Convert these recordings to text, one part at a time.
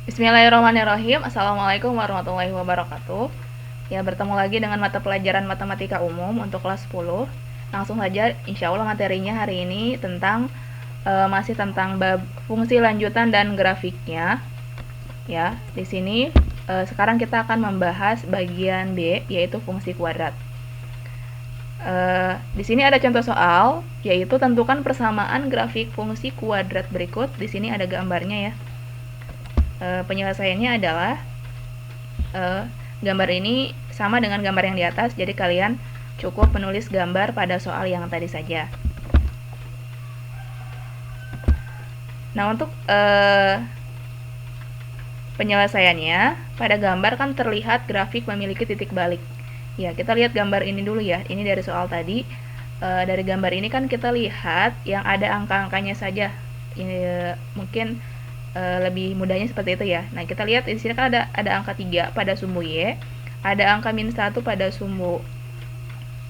Bismillahirrahmanirrahim. Assalamualaikum warahmatullahi wabarakatuh. Ya, bertemu lagi dengan mata pelajaran matematika umum untuk kelas 10. Langsung saja, insya Allah materinya hari ini masih tentang bab fungsi lanjutan dan grafiknya. Ya, di sini sekarang kita akan membahas bagian B, yaitu fungsi kuadrat. Di sini ada contoh soal, yaitu tentukan persamaan grafik fungsi kuadrat berikut. Di sini ada gambarnya ya. Penyelesaiannya adalah gambar ini sama dengan gambar yang di atas, jadi kalian cukup menulis gambar pada soal yang tadi saja. Nah, untuk penyelesaiannya, pada gambar kan terlihat grafik memiliki titik balik. Ya, kita lihat gambar ini dulu ya. Ini dari soal tadi. Dari gambar ini kan kita lihat yang ada angka-angkanya saja. Ini mungkin lebih mudahnya seperti itu ya. Nah, kita lihat di sini kan ada angka 3 pada sumbu Y, ada angka -1 pada sumbu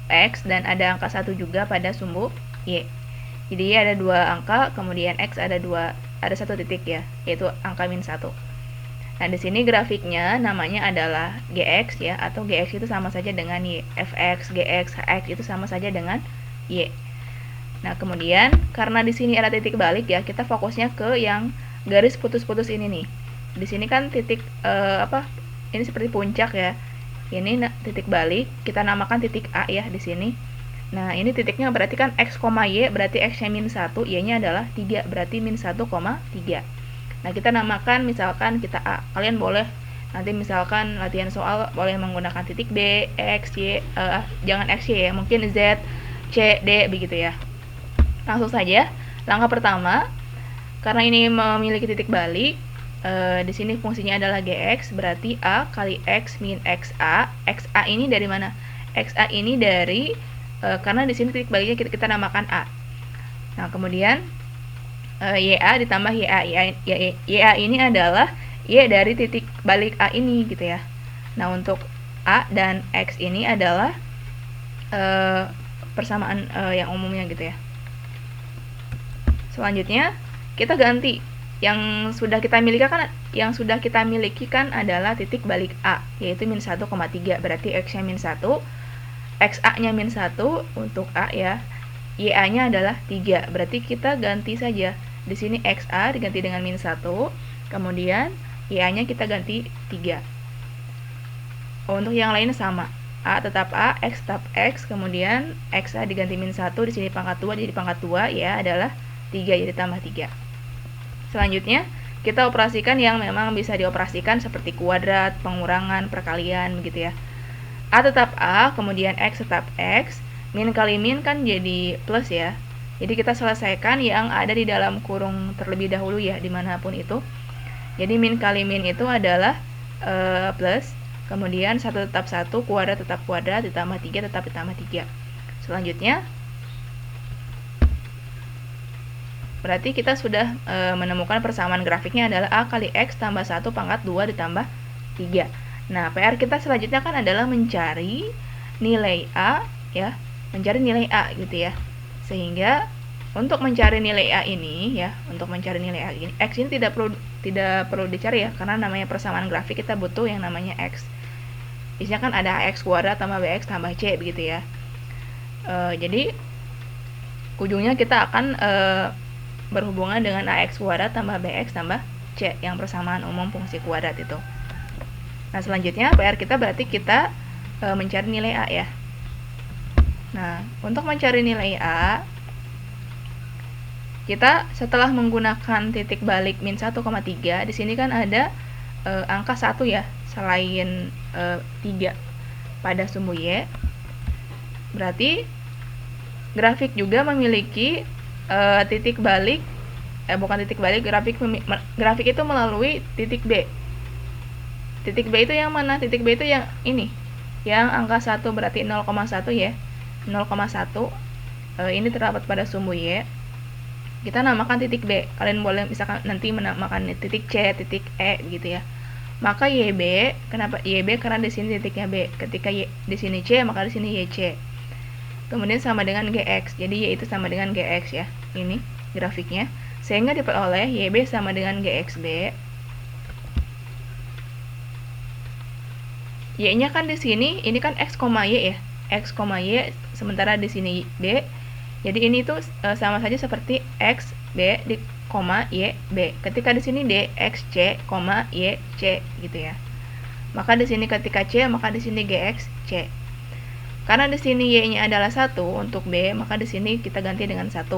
X, dan ada angka 1 juga pada sumbu Y. Jadi Y ada 2 angka, kemudian X ada 1 titik ya, yaitu angka -1. Nah, di sini grafiknya namanya adalah GX ya, atau GX itu sama saja dengan Y. Fx, GX, Hx itu sama saja dengan Y. Nah, kemudian karena di sini ada titik balik ya, kita fokusnya ke yang garis putus-putus ini nih. Di sini kan titik ini seperti puncak ya. Ini titik balik, kita namakan titik A ya di sini. Nah, ini titiknya berarti kan X, Y, berarti X-nya -1, Y-nya adalah 3, berarti -1,3. Nah, kita namakan misalkan kita A. Kalian boleh nanti misalkan latihan soal boleh menggunakan titik B, X, Y, jangan X, Y ya, mungkin Z, C, D begitu ya. Langsung saja, langkah pertama, karena ini memiliki titik balik, di sini fungsinya adalah GX, berarti A kali X min XA. XA ini dari mana? XA ini dari, karena di sini titik baliknya kita namakan A. Nah, kemudian YA ditambah YA. YA ini adalah Y dari titik balik A ini gitu ya. Nah, untuk A dan X ini adalah persamaan yang umumnya gitu ya. Selanjutnya kita ganti yang sudah kita miliki kan adalah titik balik A, yaitu -1,3, berarti X-nya -1, XA-nya -1 untuk A ya. YA-nya adalah 3, berarti kita ganti saja. Di sini XA diganti dengan -1, kemudian YA-nya kita ganti 3. Untuk yang lainnya sama. A tetap A, X tetap X, kemudian XA diganti -1, di sini pangkat 2 jadi pangkat 2, ya adalah 3, jadi tambah 3. Selanjutnya, kita operasikan yang memang bisa dioperasikan seperti kuadrat, pengurangan, perkalian begitu ya. A tetap A, kemudian X tetap X, min kali min kan jadi plus ya. Jadi kita selesaikan yang ada di dalam kurung terlebih dahulu ya, dimanapun itu. Jadi min kali min itu adalah plus, kemudian 1 tetap 1, kuadrat tetap kuadrat, ditambah 3 tetap ditambah 3. Selanjutnya, berarti kita sudah menemukan persamaan grafiknya adalah A kali X tambah 1 pangkat 2 ditambah 3. Nah, PR kita selanjutnya kan adalah mencari nilai A ya, mencari nilai A gitu ya. Sehingga untuk mencari nilai A ini ya, X ini tidak perlu dicari ya, karena namanya persamaan grafik kita butuh yang namanya X. Biasanya kan ada X kuadrat tambah BX tambah C begitu ya. Jadi ujungnya kita akan berhubungan dengan AX kuadrat tambah BX tambah C, yang persamaan umum fungsi kuadrat itu. Nah, selanjutnya PR kita berarti kita mencari nilai A ya. Nah, untuk mencari nilai A, kita setelah menggunakan titik balik -1,3, di sini kan ada angka 1 ya, selain 3 pada sumbu Y. Berarti grafik juga memiliki titik balik, grafik itu melalui titik B. Titik B itu yang mana? Titik B itu yang ini, yang angka 1, berarti 0,1 ya. 0,1 ini terdapat pada sumbu Y. Kita namakan titik B. Kalian boleh misalkan nanti menamakan titik C, titik E gitu ya. Maka YB, kenapa YB? Karena di sini titiknya B. Ketika di sini C, maka di sini YC. Kemudian sama dengan GX, jadi Y itu sama dengan GX ya, ini grafiknya, sehingga diperoleh YB sama dengan GXB. Y-nya kan di sini, ini kan X, Y ya. X, Y, sementara di sini B. Jadi ini tuh sama saja seperti X, B, di koma, Y, B. Ketika di sini D, X, C, Y, C, gitu ya. Maka di sini ketika C, maka di sini GX, C. Karena di sini Y-nya adalah 1 untuk B, maka di sini kita ganti dengan 1.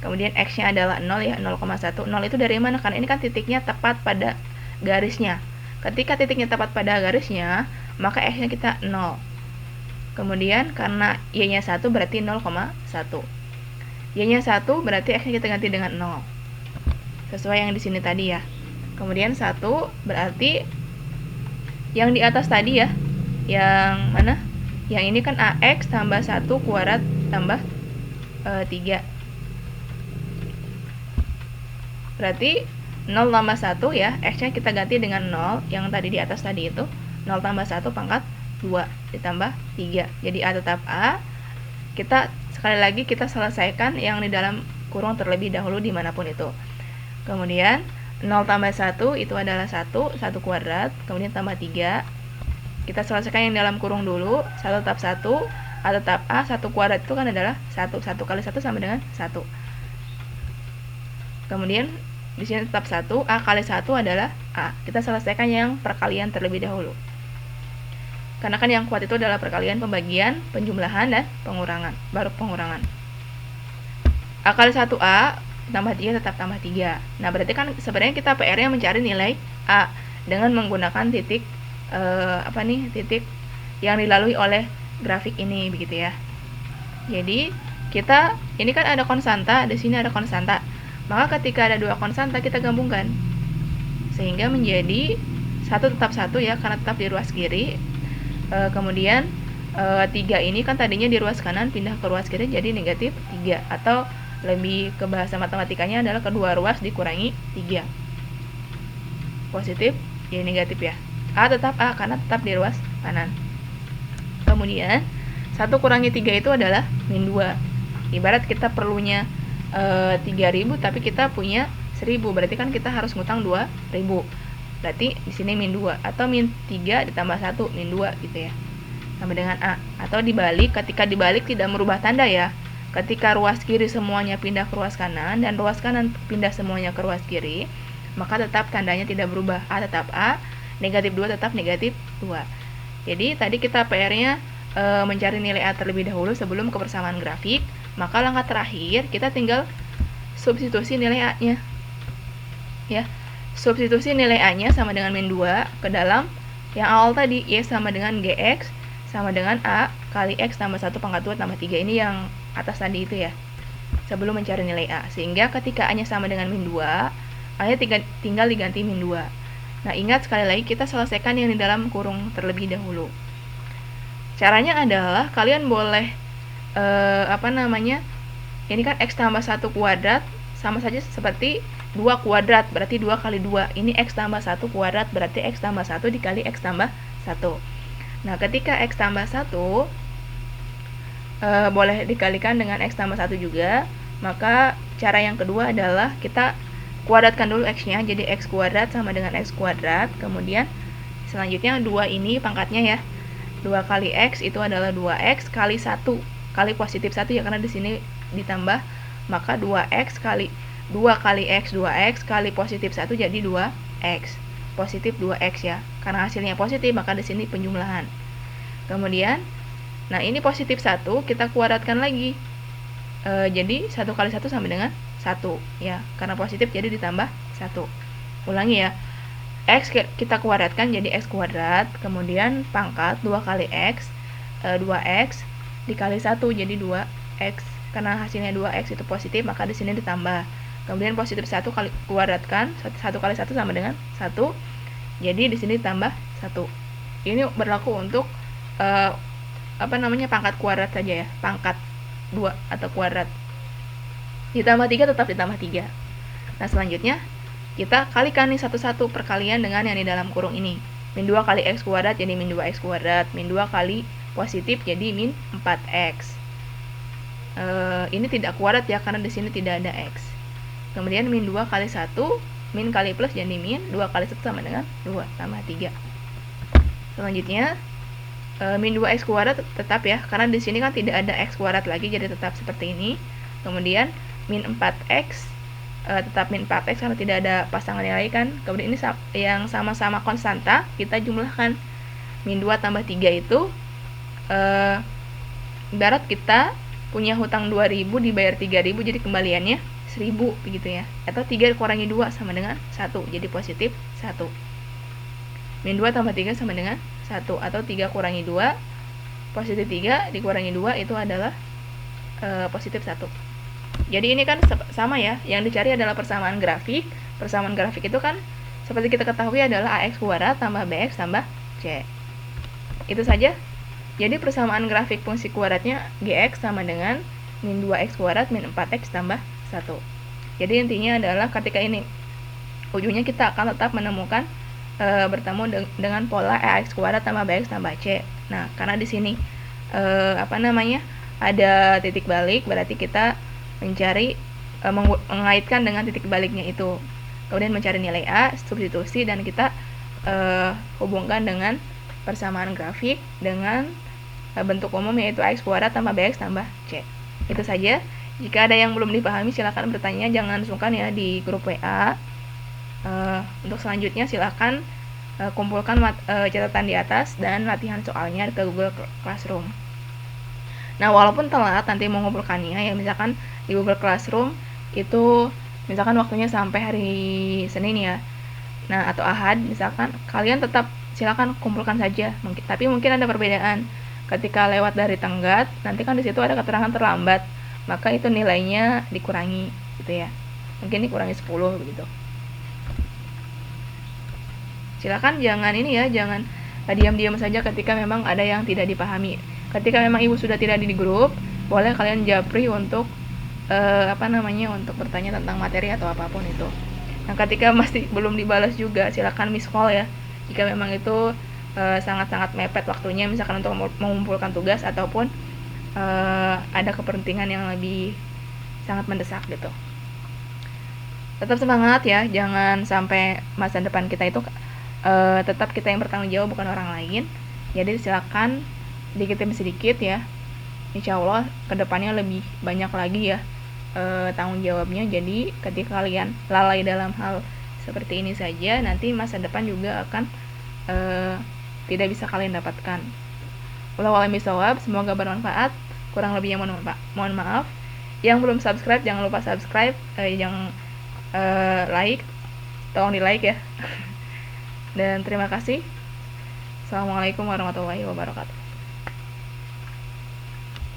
Kemudian X-nya adalah 0 ya, 0,1. 0 itu dari mana? Karena ini kan titiknya tepat pada garisnya. Ketika titiknya tepat pada garisnya, maka X-nya kita 0. Kemudian karena Y-nya 1 berarti 0,1. Y-nya 1 berarti X-nya kita ganti dengan 0. Sesuai yang di sini tadi ya. Kemudian 1 berarti yang di atas tadi ya. Yang mana? Yang ini kan AX tambah 1 kuadrat tambah 3. Berarti 0 tambah 1 ya, X-nya kita ganti dengan 0, yang tadi di atas tadi itu 0 tambah 1 pangkat 2 ditambah 3. Jadi A tetap A. Kita sekali lagi kita selesaikan yang di dalam kurung terlebih dahulu dimanapun itu. Kemudian 0 tambah 1 itu adalah 1 kuadrat, kemudian tambah 3. Kita selesaikan yang dalam kurung dulu. 1 tetap 1, A tetap A, 1 kuadrat itu kan adalah 1. 1 kali 1 sama dengan 1. Kemudian di sini tetap 1, A kali 1 adalah A. Kita selesaikan yang perkalian terlebih dahulu. Karena kan yang kuat itu adalah perkalian, pembagian, penjumlahan, dan pengurangan. Baru pengurangan. A kali 1A tambah 3 tetap tambah 3. Nah, berarti kan sebenarnya kita PR-nya mencari nilai A dengan menggunakan titik titik yang dilalui oleh grafik ini begitu ya. Jadi, kita ini kan ada konstanta, di sini ada konstanta. Maka ketika ada dua konstanta kita gabungkan. Sehingga menjadi 1 tetap 1 ya, karena tetap di ruas kiri. Kemudian 3 ini kan tadinya di ruas kanan, pindah ke ruas kiri jadi negatif 3, atau lebih ke bahasa matematikanya adalah kedua ruas dikurangi 3. Positif jadi negatif ya. A tetap A karena tetap di ruas kanan. Kemudian 1 kurangi 3 itu adalah min 2. Ibarat kita perlunya 3.000 tapi kita punya 1.000, berarti kan kita harus ngutang 2.000. Berarti di sini min 2, atau min 3 ditambah 1 min 2 gitu ya. Sama dengan A. Atau dibalik, ketika dibalik tidak merubah tanda ya. Ketika ruas kiri semuanya pindah ke ruas kanan dan ruas kanan pindah semuanya ke ruas kiri, maka tetap tandanya tidak berubah. A tetap A, negatif 2 tetap negatif 2. Jadi tadi kita PR-nya mencari nilai A terlebih dahulu sebelum kebersamaan grafik. Maka langkah terakhir kita tinggal substitusi nilai A-nya. Ya. Substitusi nilai A-nya sama dengan min 2 ke dalam yang awal tadi, Y sama dengan GX sama dengan A kali X tambah 1 pangkat 2 tambah 3. Ini yang atas tadi itu ya. Sebelum mencari nilai A. Sehingga ketika A-nya sama dengan min 2, A-nya tinggal diganti min 2. Nah, ingat sekali lagi kita selesaikan yang di dalam kurung terlebih dahulu. Caranya adalah kalian boleh ini kan X tambah 1 kuadrat sama saja seperti 2 kuadrat, berarti 2 kali 2. Ini X tambah 1 kuadrat, berarti X tambah 1 dikali X tambah 1. Nah, ketika X tambah 1 boleh dikalikan dengan X tambah 1 juga. Maka cara yang kedua adalah kita kuadratkan dulu X-nya, jadi X kuadrat sama dengan X kuadrat. Kemudian selanjutnya 2 ini pangkatnya ya. 2 kali X itu adalah 2X kali 1 kali positif 1 ya, karena di sini ditambah. Maka 2X kali 2 kali X 2X kali positif 1 jadi 2X. Positif 2X ya. Karena hasilnya positif maka di sini penjumlahan. Kemudian nah ini positif 1 kita kuadratkan lagi. Jadi 1 kali 1 sama dengan 1 ya. Karena positif jadi ditambah 1. Ulangi ya. X kita kuadratkan jadi X kuadrat, kemudian pangkat 2 kali X 2X dikali 1 jadi 2X. Karena hasilnya 2X itu positif maka di sini ditambah. Kemudian positif 1 kali kuadratkan 1 kali 1 sama dengan 1. Jadi di sini ditambah 1. Ini berlaku untuk pangkat kuadrat saja ya. Pangkat 2 atau kuadrat. Ditambah 3 tetap ditambah 3. Nah, selanjutnya kita kalikan nih satu-satu perkalian dengan yang di dalam kurung ini. Min 2 kali X kuadrat jadi min 2X kuadrat. Min 2 kali positif jadi min 4X. Ini tidak kuadrat ya, karena di sini tidak ada X. Kemudian min 2 kali 1, min kali plus jadi min 2 kali 1 sama dengan 2 tambah 3. Selanjutnya min 2x kuadrat tetap ya, karena di sini kan tidak ada x kuadrat lagi, jadi tetap seperti ini. Kemudian min 4x tetap min 4x karena tidak ada pasangan nilai kan. Kemudian ini yang sama-sama konstanta, kita jumlahkan. Min 2 tambah 3 itu ibarat kita punya hutang 2.000 dibayar 3.000, jadi kembaliannya 1.000 begitu ya. Atau 3 kurangi 2 sama dengan 1, jadi positif 1. Min 2 tambah 3 sama dengan 1, atau 3 kurangi 2, positif 3 dikurangi 2 itu adalah positif 1. Jadi ini kan sama ya, yang dicari adalah persamaan grafik. Persamaan grafik itu kan seperti kita ketahui adalah ax kuadrat tambah bx tambah c. Itu saja. Jadi persamaan grafik fungsi kuadratnya gx sama dengan min 2x kuadrat min 4x tambah 1. Jadi intinya adalah ketika ini ujungnya kita akan tetap menemukan bertemu dengan pola ax kuadrat tambah bx tambah c. Nah, karena di sini ada titik balik, berarti kita mencari mengaitkan dengan titik baliknya itu. Kemudian mencari nilai a, substitusi, dan kita hubungkan dengan persamaan grafik dengan bentuk umum yaitu ax kuadrat tambah bx tambah c. Itu saja. Jika ada yang belum dipahami silakan bertanya, jangan sungkan ya di grup WA. Untuk selanjutnya silakan kumpulkan catatan di atas dan latihan soalnya ke Google Classroom. Nah, walaupun telat nanti mengumpulkannya ya, misalkan di Google Classroom itu misalkan waktunya sampai hari Senin ya. Nah, atau Ahad misalkan, kalian tetap silakan kumpulkan saja. Tapi mungkin ada perbedaan. Ketika lewat dari tenggat, nanti kan di situ ada keterangan terlambat, maka itu nilainya dikurangi gitu ya. Mungkin dikurangi 10 begitu. Silakan jangan jangan diam-diam saja ketika memang ada yang tidak dipahami. Ketika memang ibu sudah tidak di grup, boleh kalian japri untuk untuk bertanya tentang materi atau apapun itu. Nah, ketika masih belum dibalas juga, silakan miss call ya. Jika memang itu sangat-sangat mepet waktunya, misalkan untuk mengumpulkan tugas ataupun ada kepentingan yang lebih sangat mendesak gitu. Tetap semangat ya, jangan sampai masa depan kita itu tetap kita yang bertanggung jawab, bukan orang lain. Jadi silakan sedikit demi sedikit ya, insya Allah kedepannya lebih banyak lagi ya tanggung jawabnya. Jadi ketika kalian lalai dalam hal seperti ini saja, nanti masa depan juga akan tidak bisa kalian dapatkan. Wallahu a'lam bishawab, semoga bermanfaat. Kurang lebihnya mohon maaf. Yang belum subscribe jangan lupa subscribe, yang like tolong di like ya. Dan terima kasih. Assalamualaikum warahmatullahi wabarakatuh.